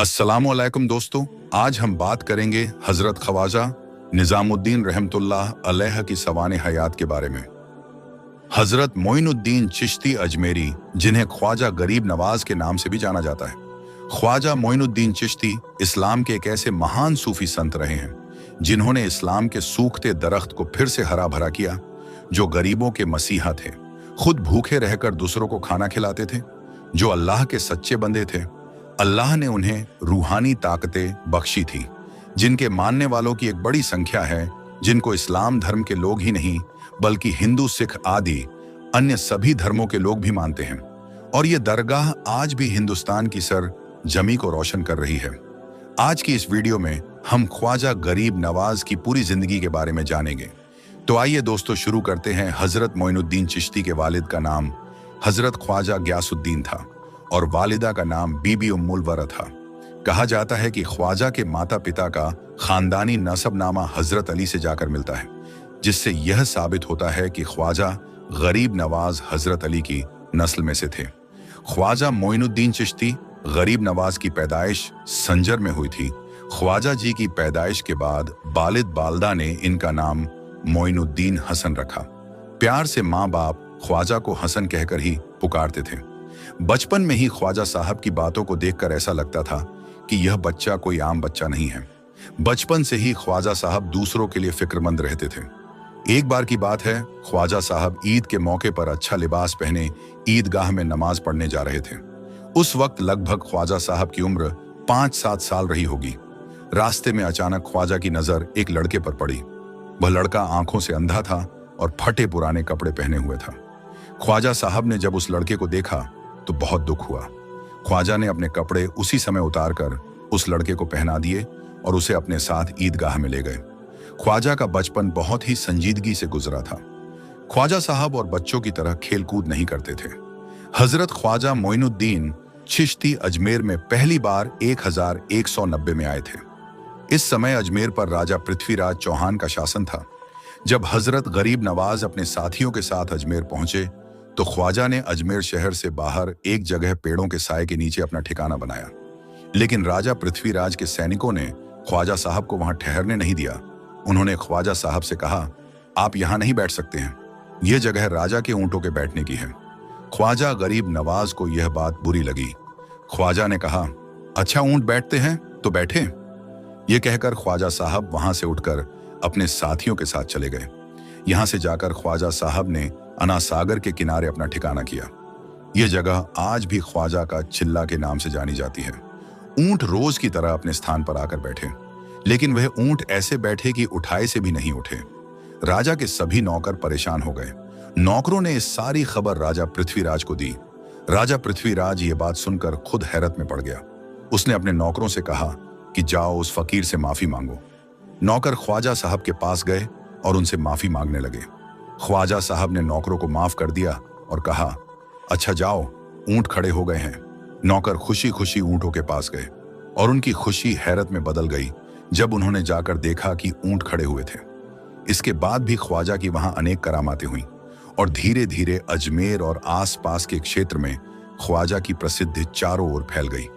अस्सलामुअलैकुम दोस्तों, आज हम बात करेंगे हजरत ख्वाजा निजामुद्दीन रहमतुल्लाह अलैह की सवाने हयात के बारे में। हजरत मोइनुद्दीन चिश्ती अजमेरी, जिन्हें ख्वाजा गरीब नवाज के नाम से भी जाना जाता है। ख्वाजा मोइनुद्दीन चिश्ती इस्लाम के एक ऐसे महान सूफी संत रहे हैं जिन्होंने इस्लाम के सूखते दरख्त को फिर से हरा भरा किया, जो गरीबों के मसीहा थे, खुद भूखे रहकर दूसरों को खाना खिलाते थे, जो अल्लाह के सच्चे बंदे थे। अल्लाह ने उन्हें रूहानी ताकतें बख्शी थी, जिनके मानने वालों की एक बड़ी संख्या है, जिनको इस्लाम धर्म के लोग ही नहीं बल्कि हिंदू, सिख आदि अन्य सभी धर्मों के लोग भी मानते हैं। और ये दरगाह आज भी हिंदुस्तान की सर जमी को रोशन कर रही है। आज की इस वीडियो में हम ख्वाजा गरीब नवाज की पूरी जिंदगी के बारे में जानेंगे। तो आइए दोस्तों, शुरू करते हैं। हजरत मोइनुद्दीन चिश्ती के वालिद का नाम हजरत ख्वाजा ग्यासुद्दीन था और वालिदा का नाम बीबी उम्मुल वरा था। कहा जाता है कि ख्वाजा के माता पिता का खानदानी नसबनामा हजरत अली से जाकर मिलता है, जिससे यह साबित होता है कि ख्वाजा गरीब नवाज हजरत अली की नस्ल में से थे। ख्वाजा मोइनुद्दीन चिश्ती गरीब नवाज की पैदाइश संजर में हुई थी। ख्वाजा जी की पैदाइश के बाद वालिद वालदा ने इनका नाम मोइनुद्दीन हसन रखा। प्यार से माँ बाप ख्वाजा को हसन कहकर ही पुकारते थे। बचपन में ही ख्वाजा साहब की बातों को देखकर ऐसा लगता था कि यह बच्चा कोई आम बच्चा नहीं है। बचपन से ही ख्वाजा साहब दूसरों के लिए फिक्रमंद रहते थे। एक बार की बात है, ख्वाजा साहब ईद के मौके पर अच्छा लिबास पहने ईदगाह में नमाज पढ़ने जा रहे थे। उस वक्त लगभग ख्वाजा साहब की उम्र 5-7 साल रही होगी। रास्ते में अचानक ख्वाजा की नजर एक लड़के पर पड़ी। वह लड़का आंखों से अंधा था और फटे पुराने कपड़े पहने हुए था। ख्वाजा साहब ने जब उस लड़के को देखा तो बहुत दुख हुआ। ख्वाजा ने अपने कपड़े उसी समय उतारकर उस लड़के को पहना दिए और उसे अपने साथ ईदगाह में ले गए। ख्वाजा का बचपन बहुत ही संजीदगी से गुजरा था। ख्वाजा साहब और बच्चों की तरह खेलकूद नहीं करते थे। हजरत ख्वाजा मोइनुद्दीन चिश्ती अजमेर में पहली बार 1190 में आए थे। इस समय अजमेर पर राजा पृथ्वीराज चौहान का शासन था। जब हजरत गरीब नवाज अपने साथियों के साथ अजमेर पहुंचे तो ख्वाजा ने अजमेर शहर से बाहर एक जगह पेड़ों के साए के नीचे अपना ठिकाना बनाया। लेकिन राजा पृथ्वीराज के सैनिकों ने ख्वाजा साहब को वहां ठहरने नहीं दिया। उन्होंने ख्वाजा साहब से कहा, आप यहां नहीं बैठ सकते हैं, यह जगह राजा के ऊंटों के बैठने की है। ख्वाजा गरीब नवाज को यह बात बुरी लगी। ख्वाजा ने कहा, अच्छा ऊंट बैठते हैं तो बैठे। यह कहकर ख्वाजा साहब वहां से उठकर अपने साथियों के साथ चले गए। यहां से जाकर ख्वाजा साहब ने अना सागर के किनारे अपना ठिकाना किया। यह जगह आज भी ख्वाजा का चिल्ला के नाम से जानी जाती है। ऊंट रोज की तरह अपने स्थान पर आकर बैठे, लेकिन वह ऊंट ऐसे बैठे कि उठाए से भी नहीं उठे। राजा के सभी नौकर परेशान हो गए। नौकरों ने इस सारी खबर राजा पृथ्वीराज को दी। राजा पृथ्वीराज ये बात सुनकर खुद हैरत में पड़ गया। उसने अपने नौकरों से कहा कि जाओ उस फकीर से माफी मांगो। नौकर ख्वाजा साहब के पास गए और उनसे माफी मांगने लगे। ख्वाजा साहब ने नौकरों को माफ कर दिया और कहा, अच्छा जाओ, ऊंट खड़े हो गए हैं। नौकर खुशी खुशी ऊंटों के पास गए और उनकी खुशी हैरत में बदल गई जब उन्होंने जाकर देखा कि ऊंट खड़े हुए थे। इसके बाद भी ख्वाजा की वहां अनेक करामातें हुई और धीरे धीरे अजमेर और आसपास के क्षेत्र में ख्वाजा की प्रसिद्धि चारों ओर फैल गई।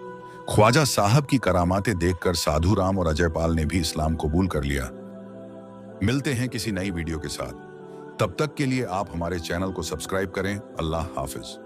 ख्वाजा साहब की करामातें देखकर साधु राम और अजयपाल ने भी इस्लाम कबूल कर लिया। मिलते हैं किसी नई वीडियो के साथ। तब तक के लिए आप हमारे चैनल को सब्सक्राइब करें। अल्लाह हाफिज।